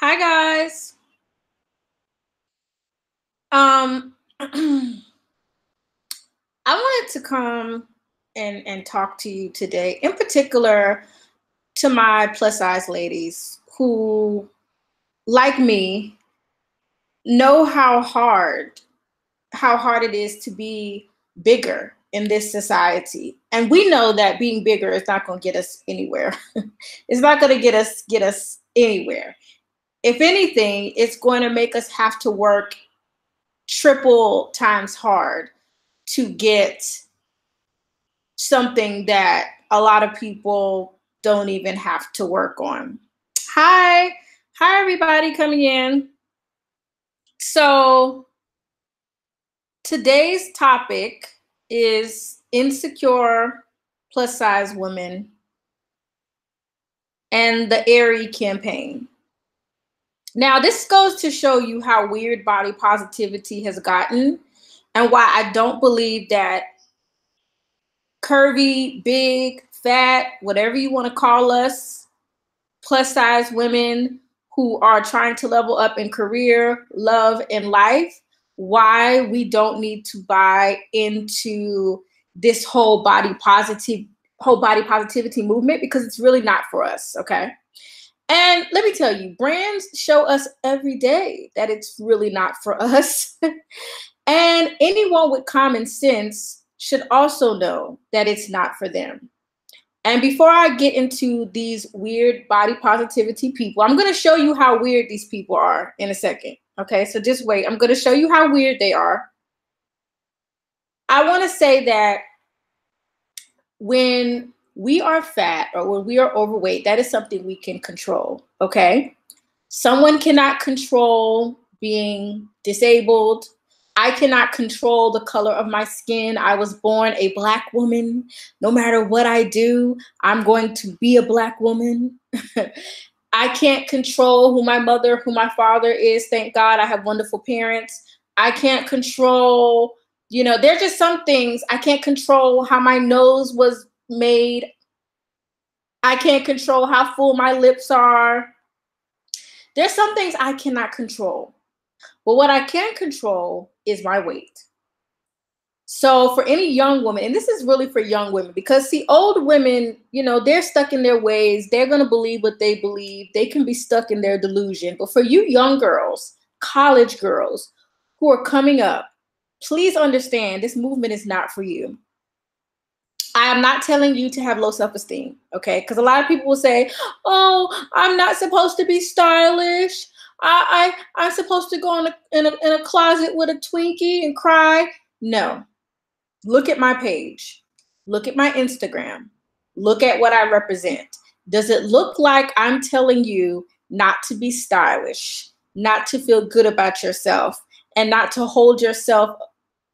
Hi guys. I wanted to come and talk to you today, in particular to my plus size ladies who, like me, know how hard it is to be bigger in this society. And we know that being bigger is not going to get us anywhere. It's not going to get us anywhere. If anything, it's going to make us have to work triple times hard to get something that a lot of people don't even have to work on. Hi, everybody coming in. So today's topic is insecure plus size women and the Aerie campaign. Now, this goes to show you how weird body positivity has gotten and why I don't believe that curvy, big, fat, whatever you want to call us, plus size women who are trying to level up in career, love, and life, why we don't need to buy into this whole body positivity movement, because it's really not for us, okay? And let me tell you, brands show us every day that it's really not for us. And anyone with common sense should also know that it's not for them. And before I get into these weird body positivity people, I'm going to show you how weird these people are in a second. Okay, so just wait. I'm going to show you how weird they are. I want to say that when we are fat or when we are overweight, that is something we can control. Okay, someone cannot control being disabled. I cannot control the color of my skin. I was born a Black woman. No matter what I do, I'm going to be a Black woman. I can't control who my mother, who my father is. Thank God I have wonderful parents. I can't control, there's just some things. I can't control how my nose was made. I can't control how full my lips are. There's some things I cannot control. But what I can control is my weight. So for any young woman, and this is really for young women, because see, old women, they're stuck in their ways. They're going to believe what they believe. They can be stuck in their delusion. But for you young girls, college girls who are coming up, please understand this movement is not for you. I am not telling you to have low self-esteem, okay? Because a lot of people will say, oh, I'm not supposed to be stylish. I'm supposed to go in a closet with a Twinkie and cry. No. Look at my page. Look at my Instagram. Look at what I represent. Does it look like I'm telling you not to be stylish, not to feel good about yourself, and not to hold yourself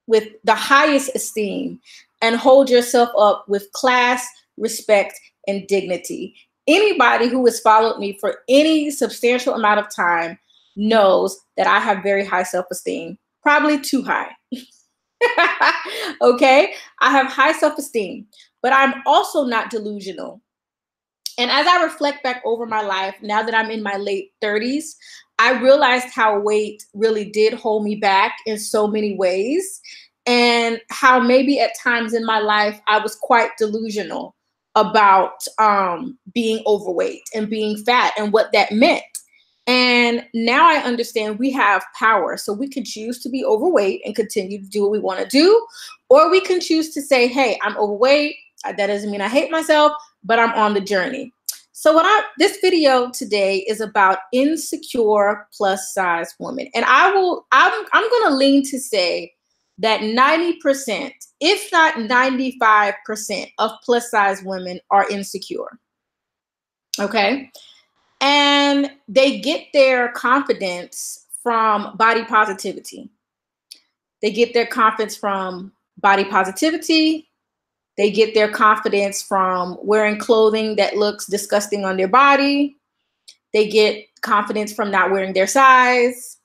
with the highest esteem and hold yourself up with class, respect, and dignity? Anybody who has followed me for any substantial amount of time knows that I have very high self-esteem, probably too high. Okay, I have high self-esteem, but I'm also not delusional. And as I reflect back over my life, now that I'm in my late 30s, I realized how weight really did hold me back in so many ways, and how maybe at times in my life I was quite delusional about being overweight and being fat and what that meant. And now I understand we have power. So we can choose to be overweight and continue to do what we want to do, or we can choose to say, hey, I'm overweight. That doesn't mean I hate myself, but I'm on the journey. So this video today is about insecure plus size women. And I'm going to lean to say that 90%, if not 95% of plus size women are insecure. Okay. And they get their confidence from body positivity. They get their confidence from body positivity. They get their confidence from wearing clothing that looks disgusting on their body. They get confidence from not wearing their size.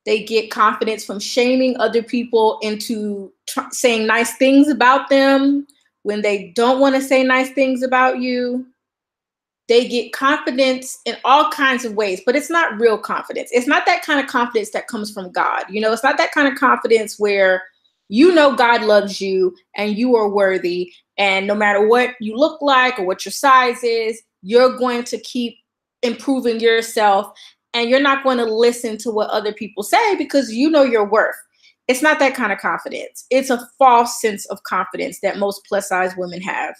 They get confidence from shaming other people into saying nice things about them when they don't want to say nice things about you. They get confidence in all kinds of ways, but it's not real confidence. It's not that kind of confidence that comes from God. You know, it's not that kind of confidence where you know God loves you and you are worthy. And no matter what you look like or what your size is, you're going to keep improving yourself, and you're not going to listen to what other people say because you know your worth. It's not that kind of confidence. It's a false sense of confidence that most plus size women have.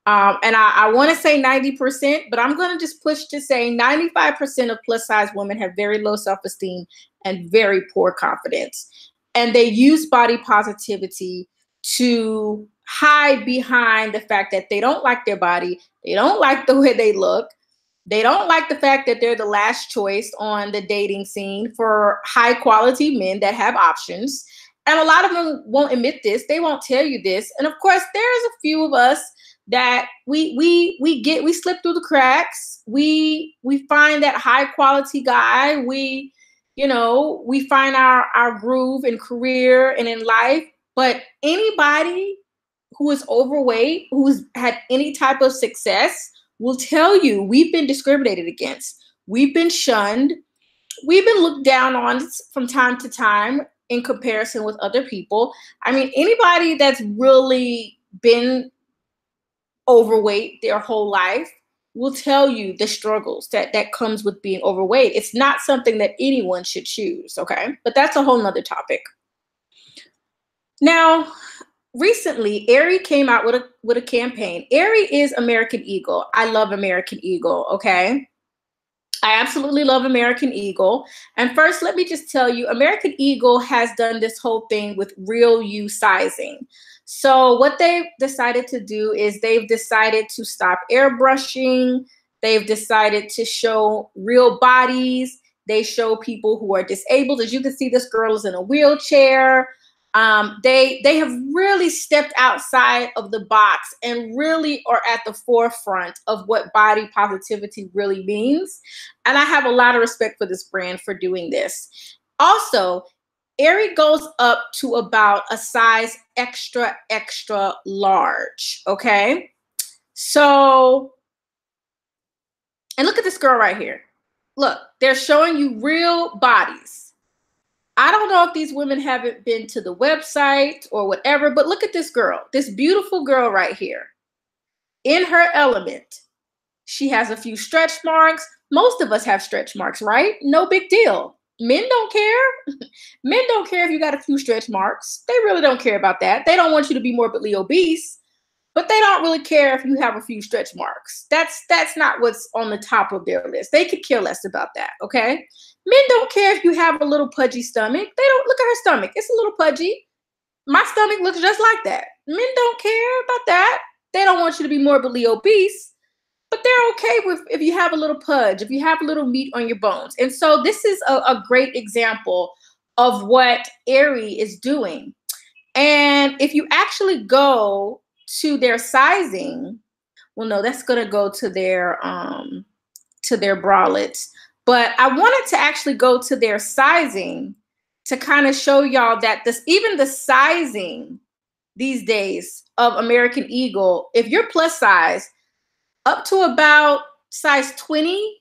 And I want to say 90%, but I'm going to just push to say 95% of plus size women have very low self-esteem and very poor confidence. And they use body positivity to hide behind the fact that they don't like their body. They don't like the way they look. They don't like the fact that they're the last choice on the dating scene for high quality men that have options. And a lot of them won't admit this. They won't tell you this. And of course, there's a few of us that we slip through the cracks. We find that high quality guy. We find our groove in career and in life. But anybody who is overweight, who's had any type of success, will tell you we've been discriminated against. We've been shunned. We've been looked down on from time to time in comparison with other people. I mean, anybody that's really been overweight their whole life will tell you the struggles that comes with being overweight. It's not something that anyone should choose, okay? But that's a whole nother topic. Now, recently, Aerie came out with a campaign. Aerie is American Eagle. I love American Eagle, okay? I absolutely love American Eagle. And first, let me just tell you, American Eagle has done this whole thing with real you sizing. So what they've decided to do is they've decided to stop airbrushing. They've decided to show real bodies. They show people who are disabled. As you can see, this girl is in a wheelchair. They have really stepped outside of the box and really are at the forefront of what body positivity really means. And I have a lot of respect for this brand for doing this. Also, Aerie goes up to about a size extra, extra large, okay? So, and look at this girl right here. Look, they're showing you real bodies. I don't know if these women haven't been to the website or whatever, but look at this girl, this beautiful girl right here. In her element, she has a few stretch marks. Most of us have stretch marks, right? No big deal. Men don't care. Men don't care if you got a few stretch marks. They really don't care about that. They don't want you to be morbidly obese, but they don't really care if you have a few stretch marks. That's not what's on the top of their list. They could care less about that, okay? Men don't care if you have a little pudgy stomach. They don't look at her stomach. It's a little pudgy. My stomach looks just like that. Men don't care about that. They don't want you to be morbidly obese, but they're okay with if you have a little pudge, if you have a little meat on your bones. And so this is a great example of what Aerie is doing. And if you actually go to their sizing, well, no, that's going to go to their bralettes. But I wanted to actually go to their sizing to kind of show y'all that even the sizing these days of American Eagle, if you're plus size, up to about size 20,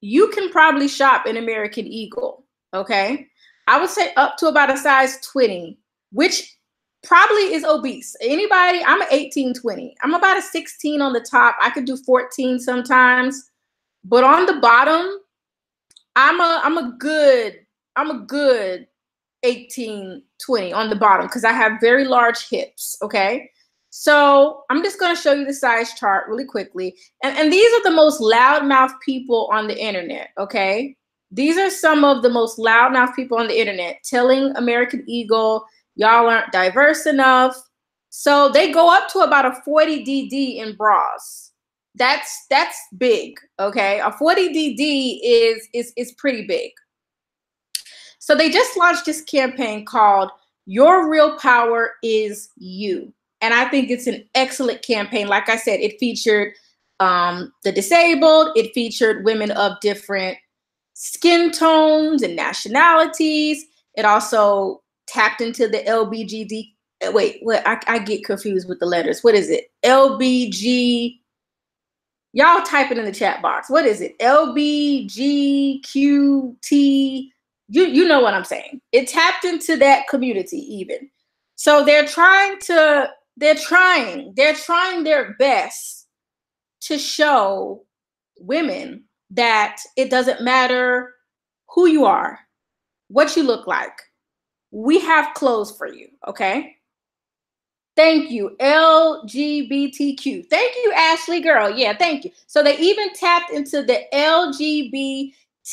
you can probably shop in American Eagle, okay? I would say up to about a size 20, which probably is obese. Anybody, I'm an 18, 20. I'm about a 16 on the top. I could do 14 sometimes. But on the bottom, I'm a good 18, 20 on the bottom because I have very large hips, okay? So I'm just going to show you the size chart really quickly. And these are the most loudmouth people on the internet, okay? These are some of the most loudmouth people on the internet telling American Eagle, y'all aren't diverse enough. So they go up to about a 40 DD in bras. That's big, okay? A 40 DD is pretty big. So they just launched this campaign called Your Real Power Is You. And I think it's an excellent campaign. Like I said, it featured the disabled. It featured women of different skin tones and nationalities. It also tapped into the LBGD. Wait, I get confused with the letters. What is it? LBG. Y'all type it in the chat box. What is it? LBGQT. You know what I'm saying. It tapped into that community even. So they're trying their best to show women that it doesn't matter who you are, what you look like. We have clothes for you, okay? Thank you, LGBTQ. Thank you, Ashley, girl. Yeah, thank you. So they even tapped into the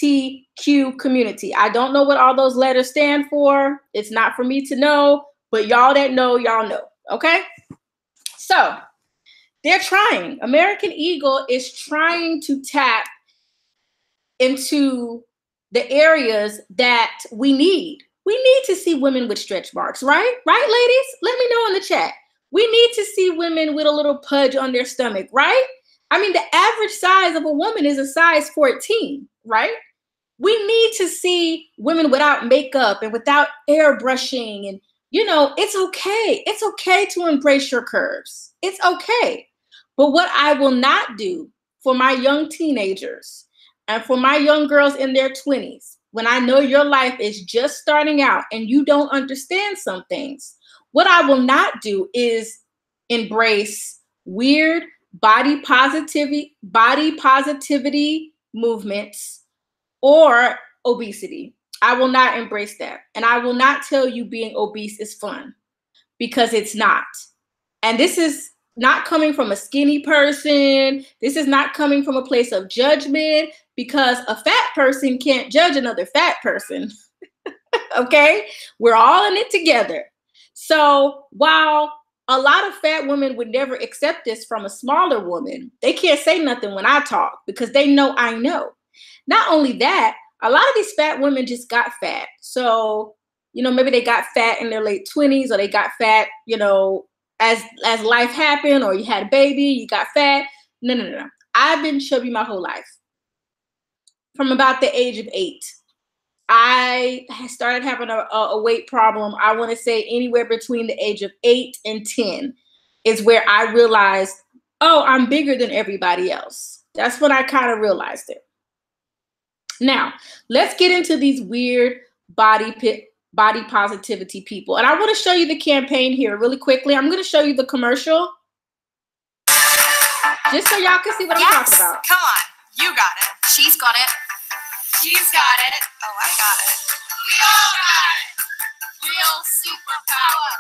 LGBTQ community. I don't know what all those letters stand for. It's not for me to know, but y'all that know, y'all know, okay? So they're trying. American Eagle is trying to tap into the areas that we need. We need to see women with stretch marks, right? Right, ladies? Let me know in the chat. We need to see women with a little pudge on their stomach, right? I mean, the average size of a woman is a size 14, right? We need to see women without makeup and without airbrushing. And, you know, it's okay. It's okay to embrace your curves. It's okay. But what I will not do for my young teenagers and for my young girls in their 20s, when I know your life is just starting out and you don't understand some things, what I will not do is embrace weird body positivity movements or obesity. I will not embrace that. And I will not tell you being obese is fun, because it's not. And this is not coming from a skinny person. This is not coming from a place of judgment, because a fat person can't judge another fat person. Okay? We're all in it together. So while a lot of fat women would never accept this from a smaller woman, they can't say nothing when I talk because they know I know. Not only that, a lot of these fat women just got fat. So, you know, maybe they got fat in their late 20s, or they got fat, you know, as life happened, or you had a baby, you got fat. No. I've been chubby my whole life. From about the age of 8. I started having a weight problem. I want to say anywhere between the age of 8 and 10 is where I realized, oh, I'm bigger than everybody else. That's when I kind of realized it. Now, let's get into these weird body positivity people. And I want to show you the campaign here really quickly. I'm going to show you the commercial just so y'all can see what I'm talking about. Come on, you got it. She's got it. She's got it. Oh, I got it. We all got it. Real superpower.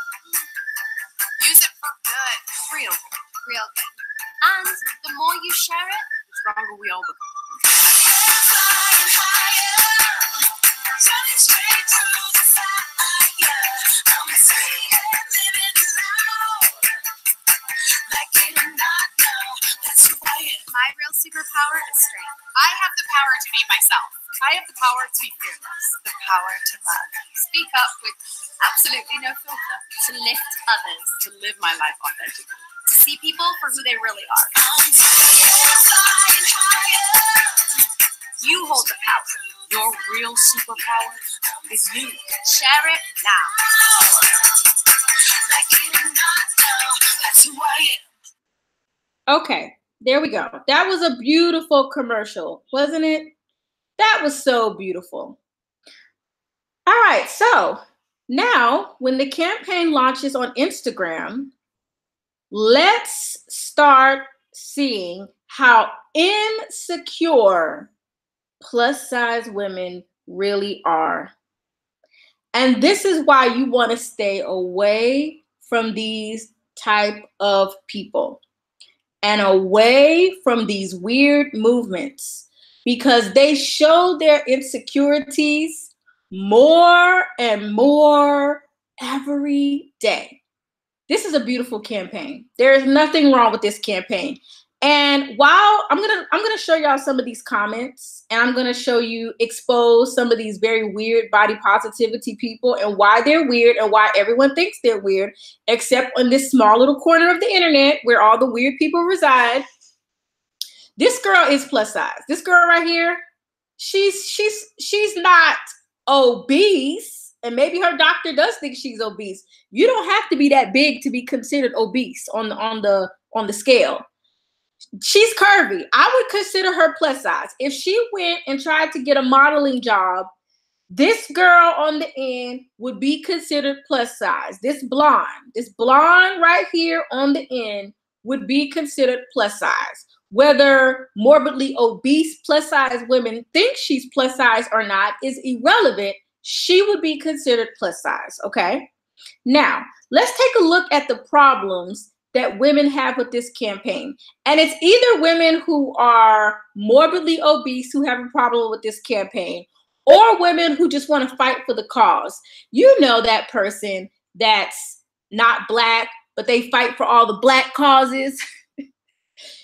Use it for good. Real good. And the more you share it, the stronger we all become. Flying higher, running straight through the fire. I'm free and living loud, like it or not now. That's who I am. My real superpower is strength. I have the power to be myself. I have the power to be fearless. The power to love. Speak up with absolutely no filter. To lift others. To live my life authentically. To see people for who they really are. I'm flying higher. You hold the power. Your real superpower is you. Share it now. Like it or not now, that's who I am. Okay, there we go. That was a beautiful commercial, wasn't it? That was so beautiful. All right, so now when the campaign launches on Instagram, let's start seeing how insecure plus size women really are. And this is why you want to stay away from these type of people and away from these weird movements, because they show their insecurities more and more every day. This is a beautiful campaign. There is nothing wrong with this campaign. And while I'm gonna show y'all some of these comments, and I'm gonna show you expose some of these very weird body positivity people and why they're weird and why everyone thinks they're weird, except on this small little corner of the internet where all the weird people reside. This girl is plus size. This girl right here, she's not obese, and maybe her doctor does think she's obese. You don't have to be that big to be considered obese on the scale. She's curvy. I would consider her plus size. If she went and tried to get a modeling job, this girl on the end would be considered plus size. This blonde right here on the end would be considered plus size. Whether morbidly obese plus size women think she's plus size or not is irrelevant. She would be considered plus size, okay? Now, let's take a look at the problems that women have with this campaign. And it's either women who are morbidly obese who have a problem with this campaign, or women who just want to fight for the cause. You know that person that's not Black, but they fight for all the Black causes.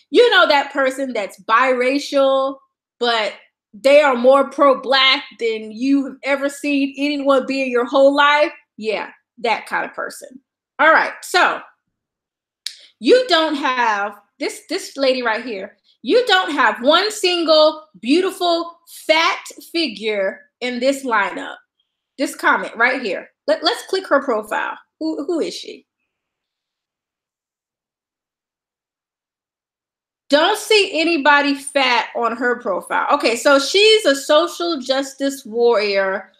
You know that person that's biracial, but they are more pro-Black than you have ever seen anyone be in your whole life. Yeah, that kind of person. All right, so you don't have this lady right here. You don't have one single beautiful fat figure in this lineup. This comment right here. Let's click her profile. Who is she? Don't see anybody fat on her profile. Okay, so she's a social justice warrior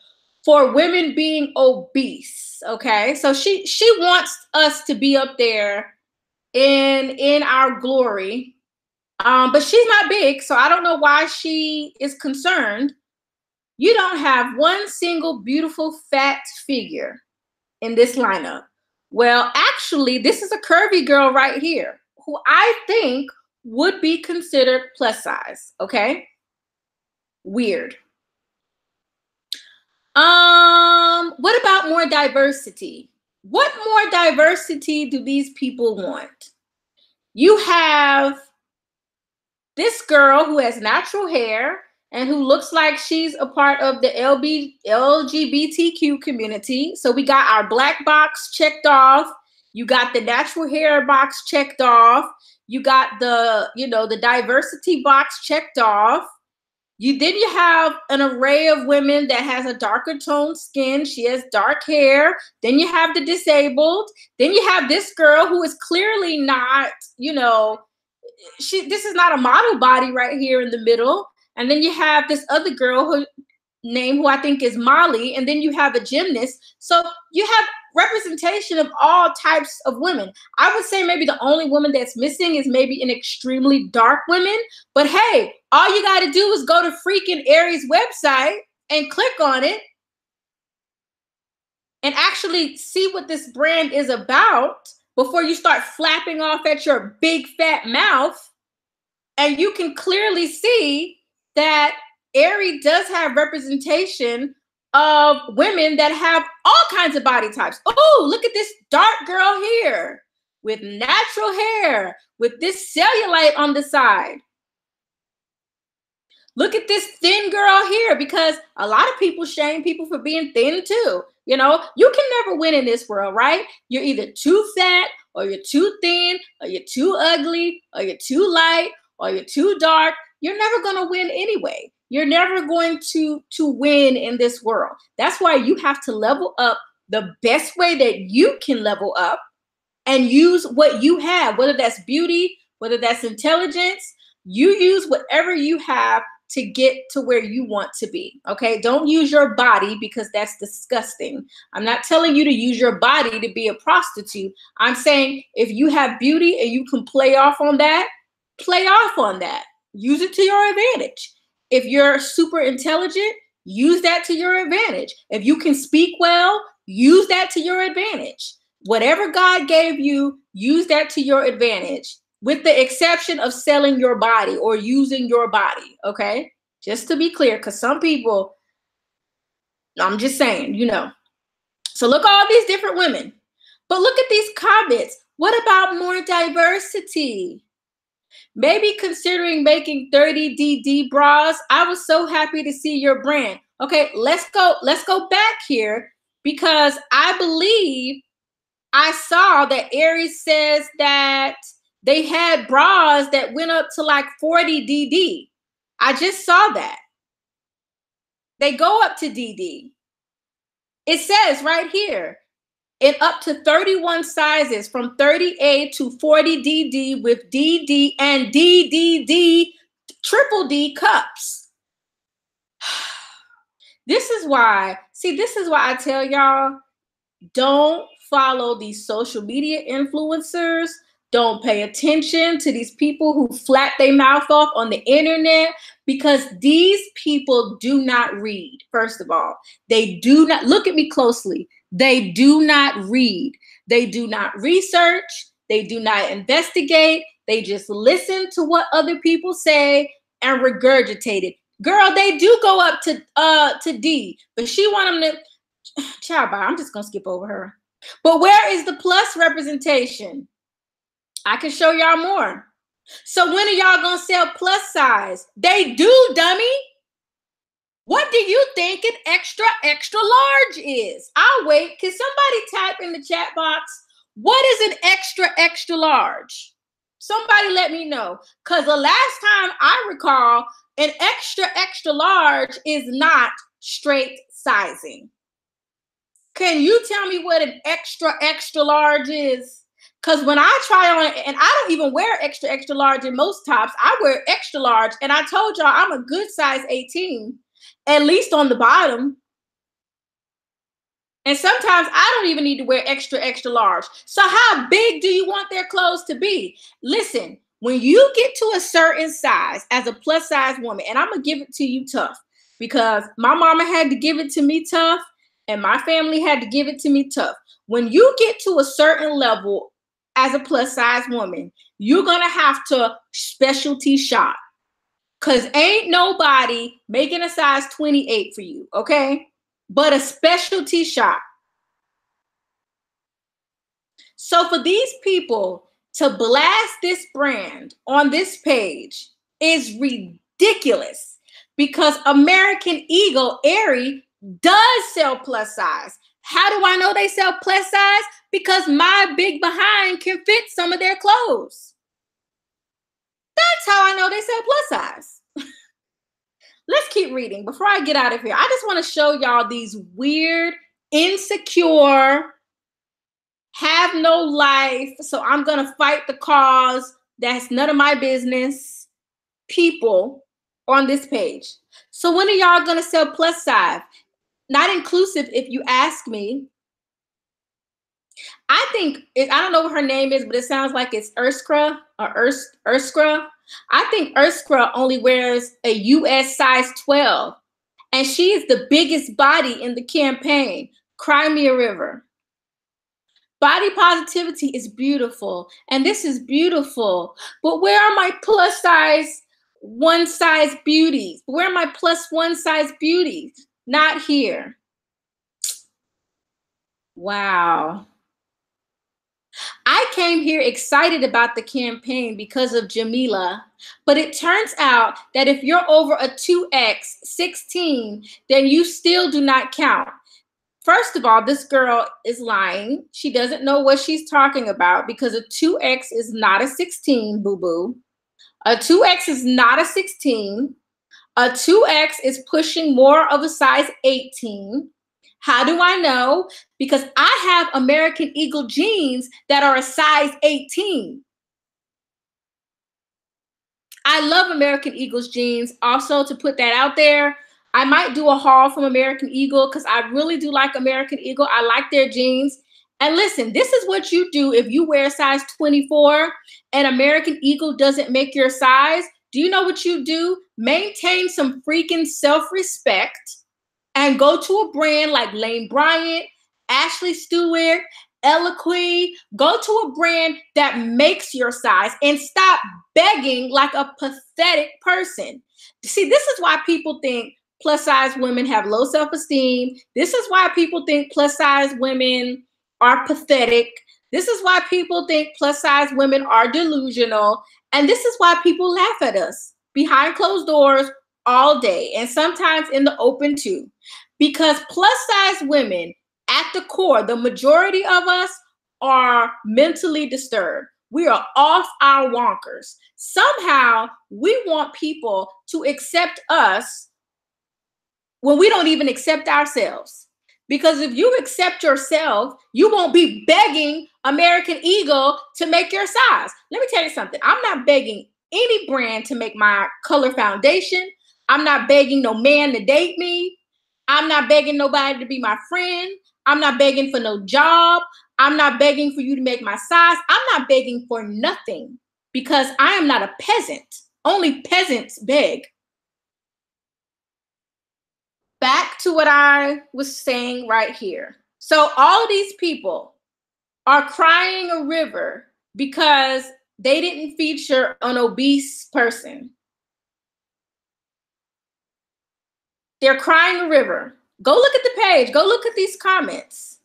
for women being obese. Okay, so she wants us to be up there in our glory. But she's not big, so I don't know why she is concerned. You don't have one single beautiful fat figure in this lineup. Well, actually, this is a curvy girl right here who I think would be considered plus size, okay? Weird. What about more diversity? What more diversity do these people want? You have this girl who has natural hair and who looks like she's a part of the LGBTQ community. So we got our Black box checked off. You got the natural hair box checked off. You got the, the diversity box checked off. Then you have an array of women that has a darker toned skin. She has dark hair. Then you have the disabled. Then you have this girl who is clearly not, this is not a model body right here in the middle. And then you have this other girl who I think is Molly. And then you have a gymnast. So you have representation of all types of women. I would say maybe the only woman that's missing is maybe an extremely dark woman. But hey, all you got to do is go to freaking Aerie's website and click on it and actually see what this brand is about before you start flapping off at your big fat mouth. And you can clearly see that Aerie does have representation of women that have all kinds of body types. Oh, look at this dark girl here with natural hair, with this cellulite on the side. Look at this thin girl here, because a lot of people shame people for being thin too. You can never win in this world, right? You're either too fat, or you're too thin, or you're too ugly, or you're too light, or you're too dark. You're never going to win anyway. You're never going to win in this world. That's why you have to level up the best way that you can level up and use what you have, whether that's beauty, whether that's intelligence. You use whatever you have to get to where you want to be, okay? Don't use your body, because that's disgusting. I'm not telling you to use your body to be a prostitute. I'm saying if you have beauty and you can play off on that, play off on that. Use it to your advantage. If you're super intelligent, use that to your advantage. If you can speak well, use that to your advantage. Whatever God gave you, use that to your advantage, with the exception of selling your body or using your body, okay? Just to be clear, because some people, I'm just saying, So look at all these different women. But look at these comments. What about more diversity? Maybe considering making 30DD bras. I was so happy to see your brand. Okay, let's go back here, because I believe I saw that Aerie says that they had bras that went up to like 40DD. I just saw that. They go up to DD. It says right here, in up to 31 sizes from 30A to 40DD with DD and DDD triple D cups. This is why I tell y'all, don't follow these social media influencers. Don't pay attention to these people who flat their mouth off on the internet, because these people do not read. First of all, they do not, look at me closely. They do not read. They do not research. They do not investigate. They just listen to what other people say and regurgitate it. Girl, they do go up to D, but she want them to, ciao, bye. I'm just gonna skip over her. But where is the plus representation? I can show y'all more. So when are y'all gonna sell plus size? They do, dummy. What do you think an extra large is? I'll wait. Can somebody type in the chat box, what is an extra large? Somebody let me know. Because the last time I recall, an extra large is not straight sizing. Can you tell me what an extra large is? Because when I try on, and I don't even wear extra large in most tops, I wear extra large. And I told y'all I'm a good size 18, at least on the bottom. And sometimes I don't even need to wear extra large. So how big do you want their clothes to be? Listen, when you get to a certain size as a plus size woman, and I'm going to give it to you tough, because my mama had to give it to me tough, and my family had to give it to me tough. When you get to a certain level as a plus size woman, you're going to have to specialty shop, because ain't nobody making a size 28 for you, okay? But a specialty shop. So for these people to blast this brand on this page is ridiculous, because American Eagle, Aerie, does sell plus size. How do I know they sell plus size? Because my big behind can fit some of their clothes. That's how I know they sell plus size. Let's keep reading before I get out of here. I just want to show y'all these weird, insecure, have no life, so I'm going to fight the cause, that's none of my business people on this page. So when are y'all going to sell plus size? Not inclusive, if you ask me. I think, I don't know what her name is, but it sounds like it's Erskra or Erskra. I think Erskra only wears a US size 12, and she is the biggest body in the campaign. Cry me a river. Body positivity is beautiful, and this is beautiful, but where are my plus size, one size beauties? Where are my plus one size beauties? Not here. Wow. I came here excited about the campaign because of Jamila, but it turns out that if you're over a 2X 16, then you still do not count. First of all, this girl is lying. She doesn't know what she's talking about, because a 2X is not a 16, boo-boo. A 2X is not a 16. A 2X is pushing more of a size 18. How do I know? Because I have American Eagle jeans that are a size 18. I love American Eagle's jeans. Also, to put that out there, I might do a haul from American Eagle, because I really do like American Eagle. I like their jeans. And listen, this is what you do if you wear size 24 and American Eagle doesn't make your size. Do you know what you do? Maintain some freaking self-respect and go to a brand like Lane Bryant, Ashley Stewart, Eloquy. Go to a brand that makes your size and stop begging like a pathetic person. See, this is why people think plus size women have low self-esteem. This is why people think plus size women are pathetic. This is why people think plus size women are delusional. And this is why people laugh at us behind closed doors all day, and sometimes in the open too. Because plus size women, at the core, the majority of us are mentally disturbed. We are off our wonkers. Somehow we want people to accept us when we don't even accept ourselves. Because if you accept yourself, you won't be begging American Eagle to make your size. Let me tell you something. I'm not begging any brand to make my color foundation. I'm not begging no man to date me. I'm not begging nobody to be my friend. I'm not begging for no job. I'm not begging for you to make my size. I'm not begging for nothing because I am not a peasant. Only peasants beg. Back to what I was saying right here. So all of these people are crying a river because they didn't feature an obese person. They're crying a river. Go look at the page. Go look at these comments.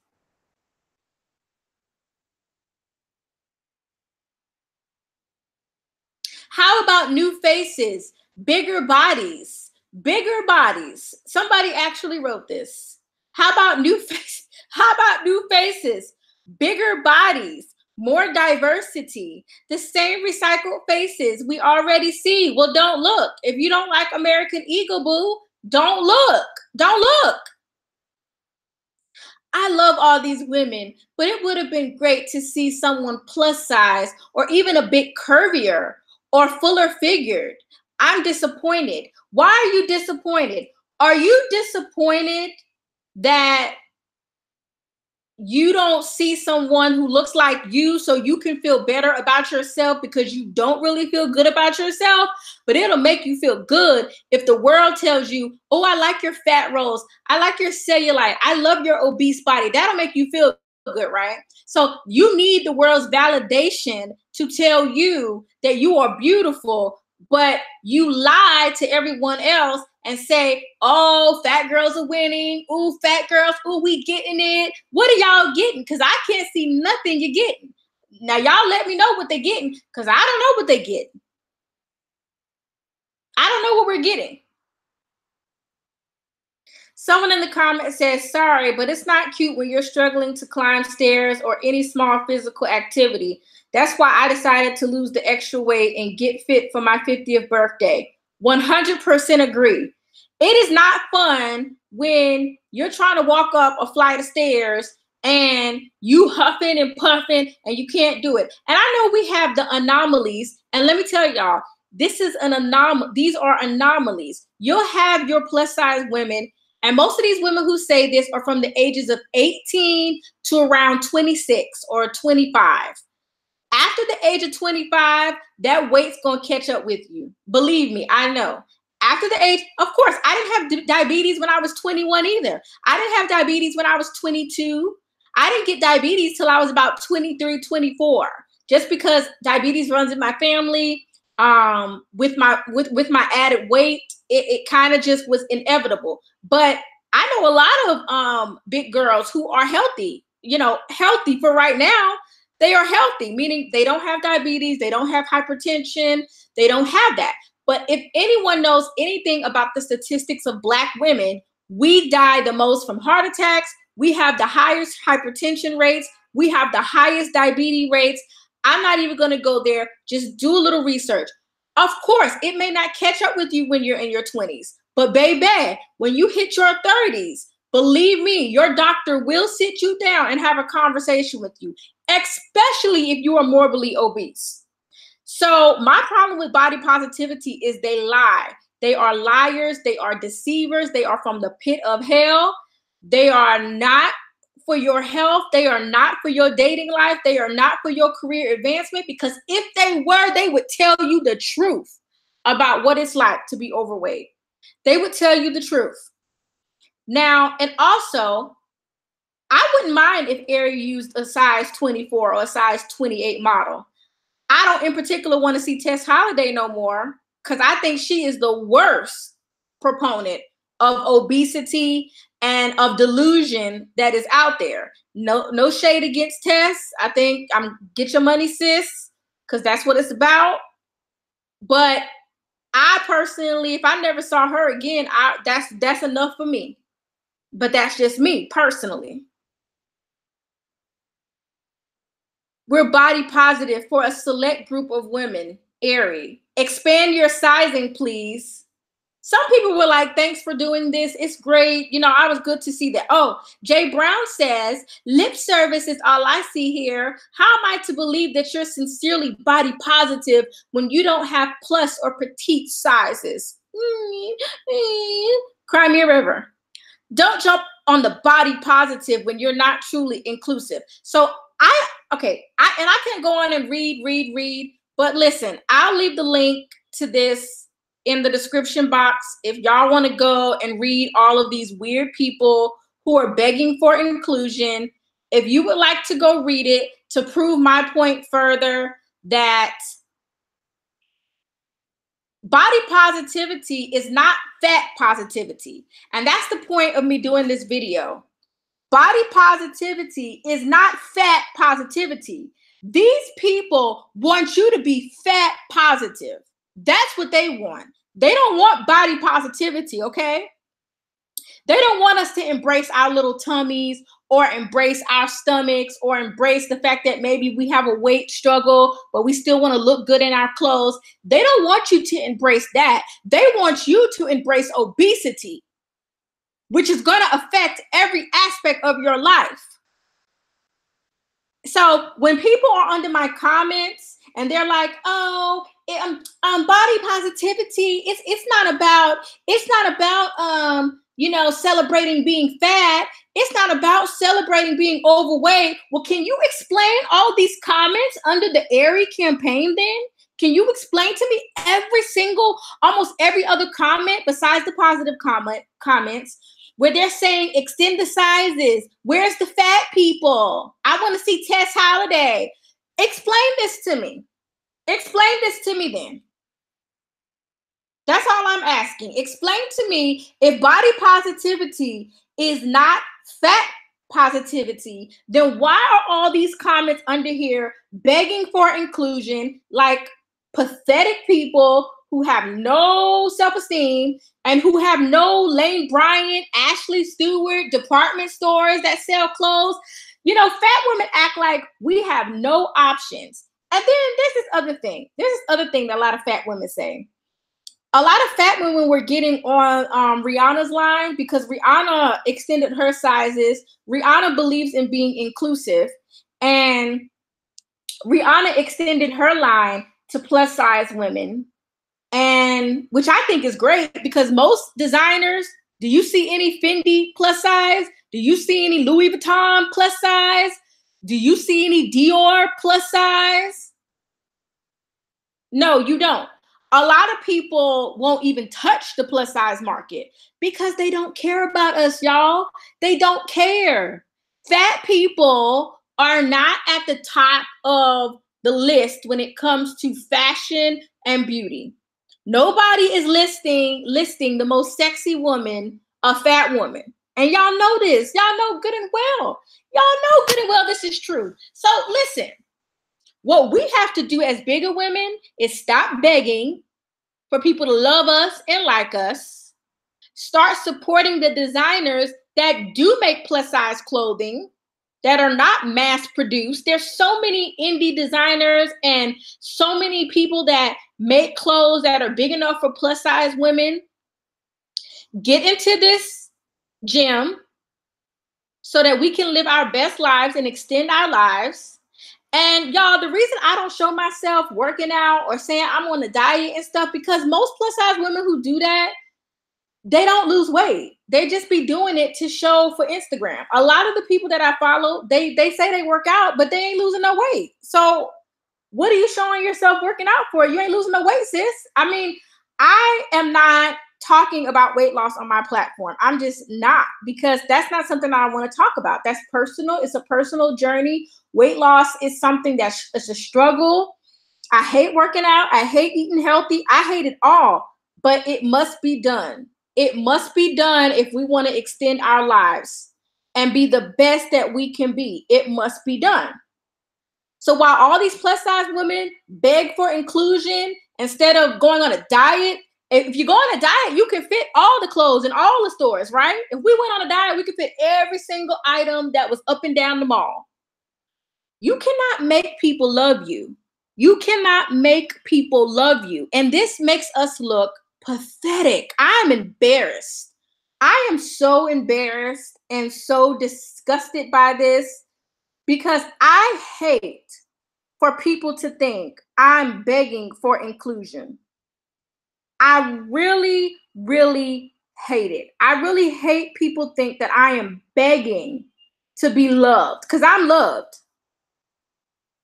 How about new faces, bigger bodies, bigger bodies? Somebody actually wrote this. How about new faces? How about new faces, bigger bodies, more diversity, the same recycled faces we already see? Well, don't look. If you don't like American Eagle, boo, don't look. Don't look. I love all these women, but it would have been great to see someone plus size or even a bit curvier or fuller figured. I'm disappointed. Why are you disappointed? Are you disappointed that you don't see someone who looks like you so you can feel better about yourself because you don't really feel good about yourself? But it'll make you feel good if the world tells you, oh, I like your fat rolls. I like your cellulite. I love your obese body. That'll make you feel good, right? So you need the world's validation to tell you that you are beautiful, but you lie to everyone else and say, oh, fat girls are winning. Ooh, fat girls. Ooh, we getting it. What are y'all getting? Because I can't see nothing you're getting. Now, y'all let me know what they're getting because I don't know what they're getting. I don't know what we're getting. Someone in the comments says, sorry, but it's not cute when you're struggling to climb stairs or any small physical activity. That's why I decided to lose the extra weight and get fit for my 50th birthday. 100% agree. It is not fun when you're trying to walk up a flight of stairs and you huffing and puffing and you can't do it. And I know we have the anomalies. And let me tell y'all, this is an anomaly. These are anomalies. You'll have your plus size women, and most of these women who say this are from the ages of 18 to around 26 or 25. After the age of 25, that weight's going to catch up with you. Believe me, I know. After the age, of course, I didn't have diabetes when I was 21 either. I didn't have diabetes when I was 22. I didn't get diabetes till I was about 23, 24. Just because diabetes runs in my family, with my added weight, it kind of just was inevitable. But I know a lot of big girls who are healthy, healthy for right now. They are healthy, meaning they don't have diabetes, they don't have hypertension, they don't have that. But if anyone knows anything about the statistics of Black women, we die the most from heart attacks. We have the highest hypertension rates. We have the highest diabetes rates. I'm not even going to go there. Just do a little research. Of course, it may not catch up with you when you're in your 20s, but baby, when you hit your 30s, believe me, your doctor will sit you down and have a conversation with you, especially if you are morbidly obese. So my problem with body positivity is they lie. They are liars. They are deceivers. They are from the pit of hell. They are not for your health. They are not for your dating life. They are not for your career advancement, because if they were, they would tell you the truth about what it's like to be overweight. They would tell you the truth. Now, and also, I wouldn't mind if Aerie used a size 24 or a size 28 model. I don't in particular want to see Tess Holliday no more, because I think she is the worst proponent of obesity and of delusion that is out there. No shade against Tess. I think get your money, sis, because that's what it's about. But I personally, if I never saw her again, that's enough for me. But that's just me personally. We're body positive for a select group of women. Aerie, expand your sizing, please. Some people were like, thanks for doing this. It's great. You know, I was good to see that. Oh, Jay Brown says, lip service is all I see here. How am I to believe that you're sincerely body positive when you don't have plus or petite sizes? Cry me a river. Don't jump on the body positive when you're not truly inclusive. So I can go on and read, but listen, I'll leave the link to this in the description box if y'all want to go and read all of these weird people who are begging for inclusion. If you would like to go read it to prove my point further that body positivity is not fat positivity. And that's the point of me doing this video. Body positivity is not fat positivity. These people want you to be fat positive. That's what they want. They don't want body positivity, okay? They don't want us to embrace our little tummies or embrace our stomachs or embrace the fact that maybe we have a weight struggle, but we still want to look good in our clothes. They don't want you to embrace that. They want you to embrace obesity, which is going to affect every aspect of your life. So when people are under my comments and they're like, oh, body positivity, it's not about you know, celebrating being fat. It's not about celebrating being overweight. Well, can you explain all these comments under the Aerie campaign then? Can you explain to me almost every other comment besides the positive comments where they're saying extend the sizes? Where's the fat people? I want to see Tess Holiday. Explain this to me. Explain this to me then. That's all I'm asking. Explain to me, if body positivity is not fat positivity, then why are all these comments under here begging for inclusion like pathetic people who have no self-esteem and who have no Lane Bryant, Ashley Stewart, department stores that sell clothes? You know, fat women act like we have no options. And then there's this other thing. There's this other thing that a lot of fat women say. A lot of fat women were getting on Rihanna's line because Rihanna extended her sizes. Rihanna believes in being inclusive. And Rihanna extended her line to plus size women, and which I think is great because most designers, do you see any Fendi plus size? Do you see any Louis Vuitton plus size? Do you see any Dior plus size? No, you don't. A lot of people won't even touch the plus size market because they don't care about us, y'all. They don't care. Fat people are not at the top of the list when it comes to fashion and beauty. Nobody is listing the most sexy woman, a fat woman. And y'all know this. Y'all know good and well. Y'all know good and well this is true. So listen. What we have to do as bigger women is stop begging for people to love us and like us. Start supporting the designers that do make plus size clothing that are not mass produced. There's so many indie designers and so many people that make clothes that are big enough for plus size women. Get into this gym so that we can live our best lives and extend our lives. And y'all, the reason I don't show myself working out or saying I'm on a diet and stuff, because most plus size women who do that, they don't lose weight. They just be doing it to show for Instagram. A lot of the people that I follow, they say they work out, but they ain't losing no weight. So what are you showing yourself working out for? You ain't losing no weight, sis. I mean, I am not talking about weight loss on my platform. I'm just not, because that's not something I want to talk about. That's personal. It's a personal journey. Weight loss is something that's a struggle. I hate working out. I hate eating healthy. I hate it all, but it must be done. It must be done if we want to extend our lives and be the best that we can be. It must be done. So while all these plus size women beg for inclusion instead of going on a diet, if you go on a diet, you can fit all the clothes in all the stores, right? If we went on a diet, we could fit every single item that was up and down the mall. You cannot make people love you. You cannot make people love you. And this makes us look pathetic. I am embarrassed. I am so embarrassed and so disgusted by this because I hate for people to think I'm begging for inclusion. I really, really hate it. I really hate people think that I am begging to be loved because I'm loved.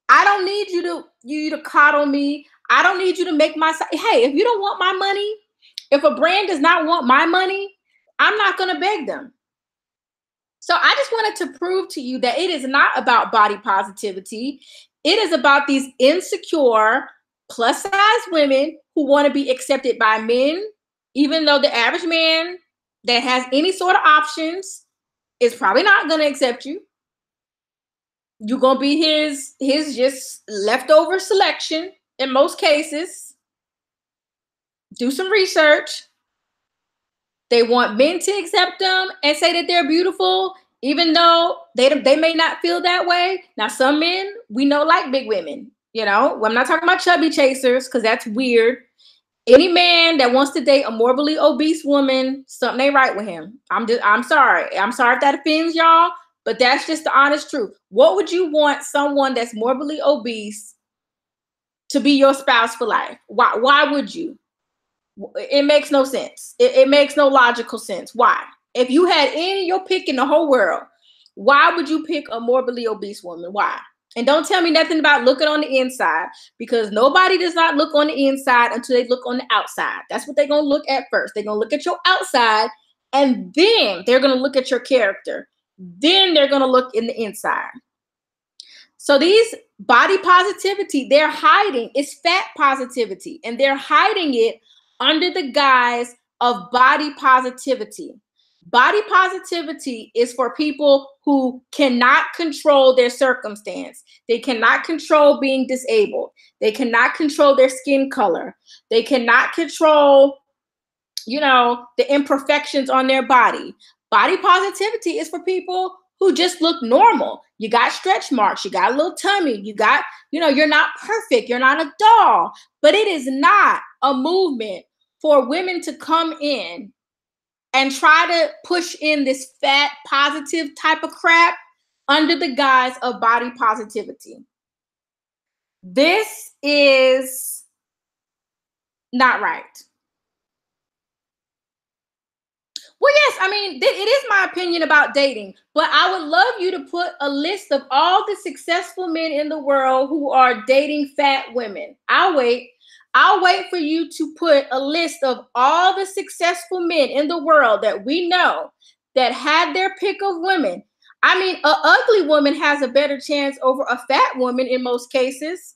I don't need you to coddle me. I don't need you to make my hey, if you don't want my money, if a brand does not want my money, I'm not going to beg them. So I just wanted to prove to you that it is not about body positivity. It is about these insecure plus size women who want to be accepted by men, even though the average man that has any sort of options is probably not going to accept you. You're going to be his just leftover selection in most cases. Do some research. They want men to accept them and say that they're beautiful, even though they may not feel that way. Now, some men we know like big women. You know, I'm not talking about chubby chasers because that's weird. Any man that wants to date a morbidly obese woman, something ain't right with him. I'm sorry. I'm sorry if that offends y'all, but that's just the honest truth. What would you want someone that's morbidly obese to be your spouse for life? Why would you? It makes no sense. It makes no logical sense. Why? If you had your pick in the whole world, why would you pick a morbidly obese woman? Why? And don't tell me nothing about looking on the inside, because nobody does not look on the inside until they look on the outside. That's what they're going to look at first. They're going to look at your outside, and then they're going to look at your character. Then they're going to look in the inside. So these body positivity, they're hiding. It's fat positivity, and they're hiding it under the guise of body positivity. Body positivity is for people who cannot control their circumstance. They cannot control being disabled. They cannot control their skin color. They cannot control, the imperfections on their body. Body positivity is for people who just look normal. You got stretch marks, you got a little tummy, you're not perfect, you're not a doll. But it is not a movement for women to come in and try to push in this fat positive type of crap under the guise of body positivity. This is not right. Well, yes, I mean, it is my opinion about dating, but I would love you to put a list of all the successful men in the world who are dating fat women. I'll wait for you to put a list of all the successful men in the world that we know that had their pick of women. I mean, an ugly woman has a better chance over a fat woman in most cases.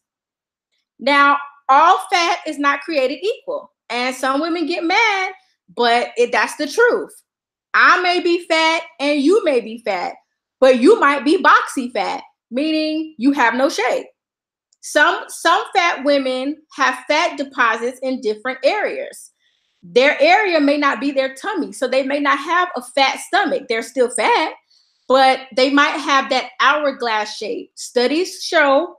Now, all fat is not created equal, and some women get mad, but that's the truth. I may be fat and you may be fat, but you might be boxy fat, meaning you have no shape. Some fat women have fat deposits in different areas. Their area may not be their tummy, so they may not have a fat stomach. They're still fat, but they might have that hourglass shape.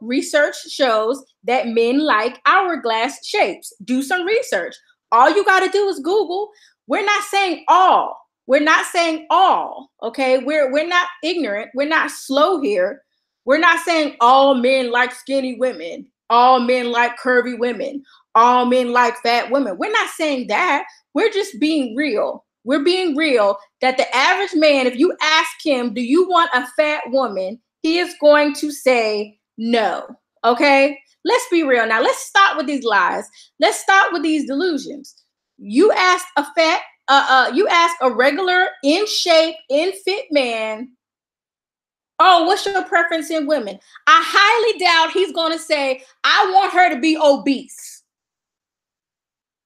Research shows that men like hourglass shapes. Do some research. All you got to do is Google. We're not saying all. We're not saying all, okay? We're not ignorant. We're not slow here. We're not saying all men like skinny women, all men like curvy women, all men like fat women. We're not saying that. We're just being real. We're being real that the average man, if you ask him, do you want a fat woman? He is going to say no, okay? Let's be real now. Let's stop with these lies. Let's stop with these delusions. You ask a regular, in shape, in fit man, oh, what's your preference in women? I highly doubt he's going to say, I want her to be obese.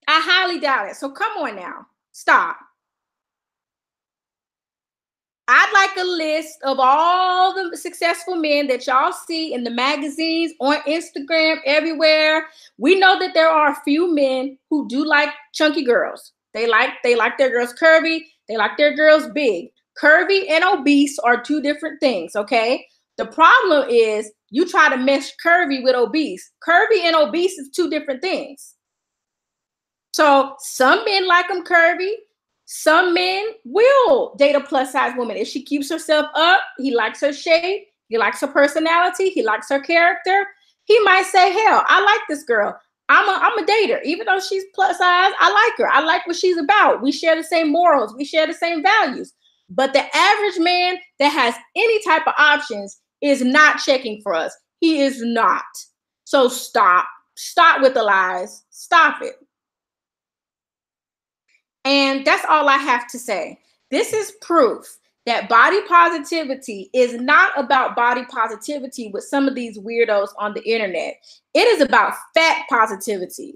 I highly doubt it. So come on now. Stop. I'd like a list of all the successful men that y'all see in the magazines, on Instagram, everywhere. We know that there are a few men who do like chunky girls. They like their girls curvy. They like their girls big. Curvy and obese are two different things, okay? The problem is you try to mesh curvy with obese. Curvy and obese is two different things. So some men like them curvy. Some men will date a plus size woman. If she keeps herself up, he likes her shape, he likes her personality, he likes her character. He might say, hell, I like this girl. I'm a dater. Even though she's plus size, I like her. I like what she's about. We share the same morals. We share the same values. But the average man that has any type of options is not checking for us. He is not. So stop. Stop with the lies. Stop it. And that's all I have to say. This is proof that body positivity is not about body positivity with some of these weirdos on the internet. It is about fat positivity.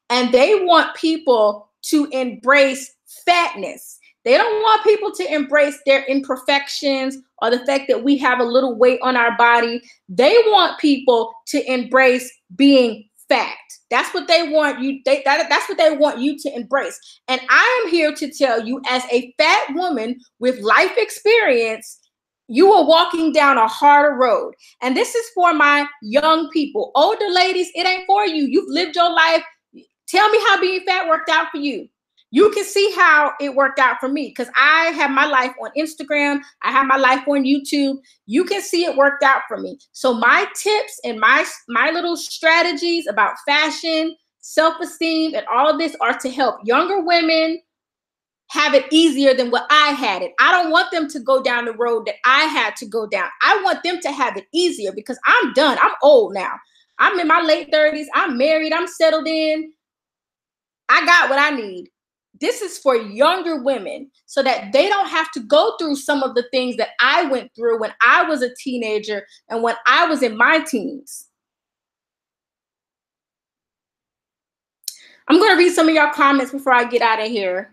And they want people to embrace fatness. They don't want people to embrace their imperfections or the fact that we have a little weight on our body. They want people to embrace being fat. That's what they want you. That's what they want you to embrace. And I am here to tell you, as a fat woman with life experience, you are walking down a harder road. And this is for my young people. Older ladies, it ain't for you. You've lived your life. Tell me how being fat worked out for you. You can see how it worked out for me because I have my life on Instagram. I have my life on YouTube. You can see it worked out for me. So my tips and my little strategies about fashion, self-esteem, and all of this are to help younger women have it easier than what I had it. I don't want them to go down the road that I had to go down. I want them to have it easier because I'm done. I'm old now. I'm in my late 30s. I'm married. I'm settled in. I got what I need. This is for younger women so that they don't have to go through some of the things that I went through when I was a teenager and when I was in my teens. I'm going to read some of y'all comments before I get out of here.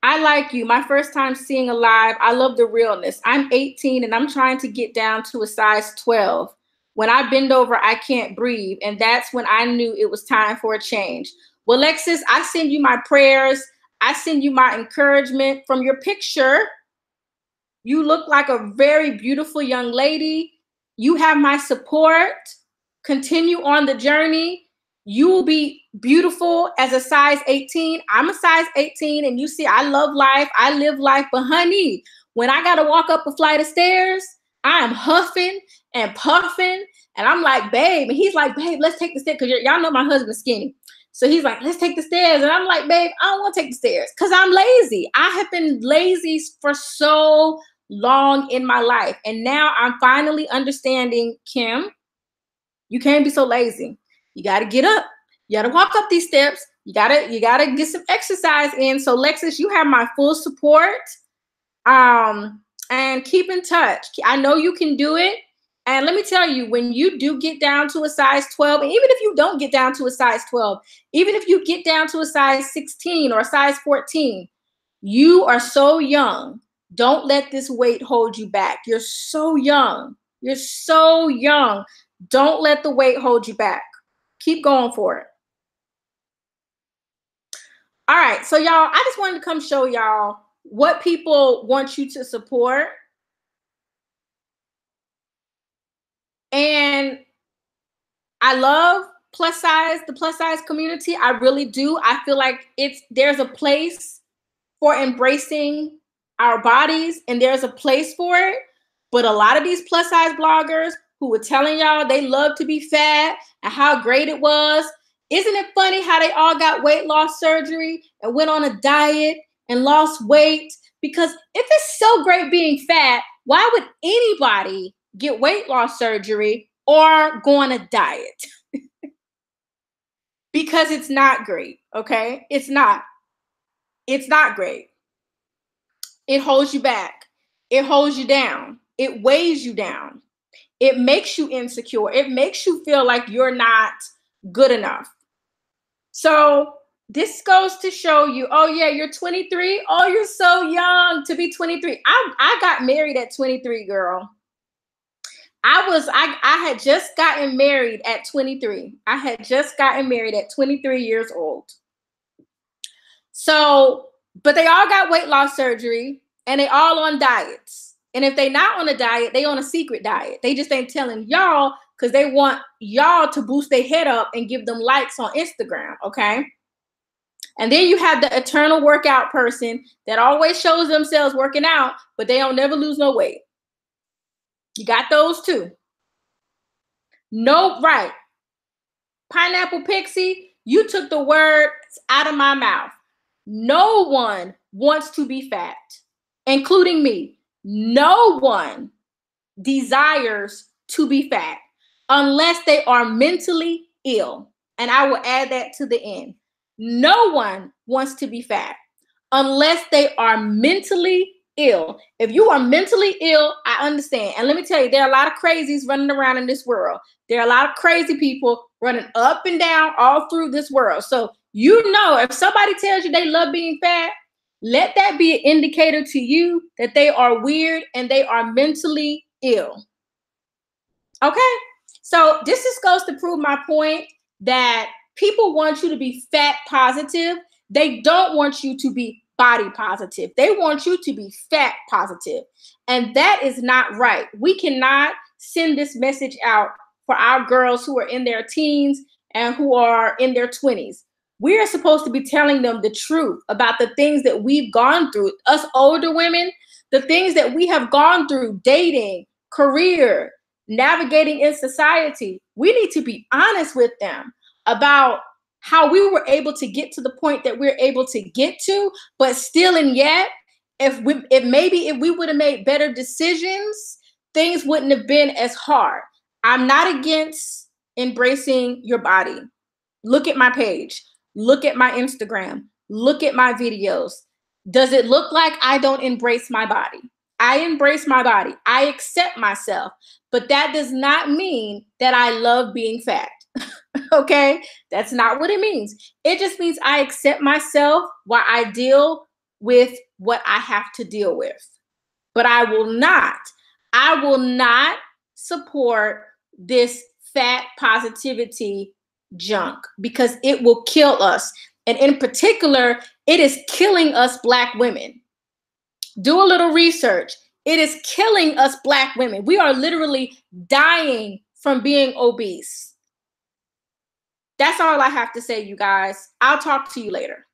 I like you. My first time seeing a live. I love the realness. I'm 18 and I'm trying to get down to a size 12. When I bend over, I can't breathe. And that's when I knew it was time for a change. Well, Lexus, I send you my prayers. I send you my encouragement. From your picture, you look like a very beautiful young lady. You have my support. Continue on the journey. You will be beautiful as a size 18. I'm a size 18, and you see, I love life. I live life. But honey, when I got to walk up a flight of stairs, I am huffing and puffing. And I'm like, babe. And he's like, babe, let's take the stairs. Because y'all know my husband's skinny. So he's like, let's take the stairs. And I'm like, babe, I don't want to take the stairs because I'm lazy. I have been lazy for so long in my life. And now I'm finally understanding, Kim, you can't be so lazy. You got to get up. You got to walk up these steps. You got to get some exercise in. So Lexus, you have my full support. And keep in touch. I know you can do it. And let me tell you, when you do get down to a size 12, and even if you don't get down to a size 12, even if you get down to a size 16 or a size 14, you are so young. Don't let this weight hold you back. You're so young. You're so young. Don't let the weight hold you back. Keep going for it. All right. So y'all, I just wanted to come show y'all what people want you to support. And I love the plus size community. I really do. I feel like there's a place for embracing our bodies and there's a place for it. But a lot of these plus size bloggers who were telling y'all they love to be fat and how great it was. Isn't it funny how they all got weight loss surgery and went on a diet and lost weight? Because if it's so great being fat, why would anybody get weight loss surgery or go on a diet? Because it's not great, okay? It's not great. It holds you back. It holds you down. It weighs you down. It makes you insecure. It makes you feel like you're not good enough. So this goes to show you, oh yeah, you're 23. Oh, you're so young to be 23. I got married at 23, girl. I had just gotten married at 23. I had just gotten married at 23 years old. So, but they all got weight loss surgery and they all on diets. And if they not on a diet, they on a secret diet. They just ain't telling y'all because they want y'all to boost their head up and give them likes on Instagram, okay? And then you have the eternal workout person that always shows themselves working out, but they don't never lose no weight. You got those too. No, right. Pineapple Pixie, you took the words out of my mouth. No one wants to be fat, including me. No one desires to be fat unless they are mentally ill. And I will add that to the end. No one wants to be fat unless they are mentally ill. If you are mentally ill, I understand. And let me tell you, there are a lot of crazies running around in this world. There are a lot of crazy people running up and down all through this world. So you know, if somebody tells you they love being fat, let that be an indicator to you that they are weird and they are mentally ill. Okay? So this just goes to prove my point that people want you to be fat positive. They don't want you to be body positive. They want you to be fat positive. And that is not right. We cannot send this message out for our girls who are in their teens and who are in their 20s. We are supposed to be telling them the truth about the things that we've gone through. Us older women, the things that we have gone through, dating, career, navigating in society. We need to be honest with them about how we were able to get to the point that we're able to get to, but still and yet, if we would have made better decisions, things wouldn't have been as hard. I'm not against embracing your body. Look at my page. Look at my Instagram. Look at my videos. Does it look like I don't embrace my body? I embrace my body. I accept myself. But that does not mean that I love being fat. Okay? That's not what it means. It just means I accept myself while I deal with what I have to deal with. But I will not support this fat positivity junk because it will kill us. And in particular, it is killing us Black women. Do a little research. It is killing us Black women. We are literally dying from being obese. That's all I have to say, you guys. I'll talk to you later.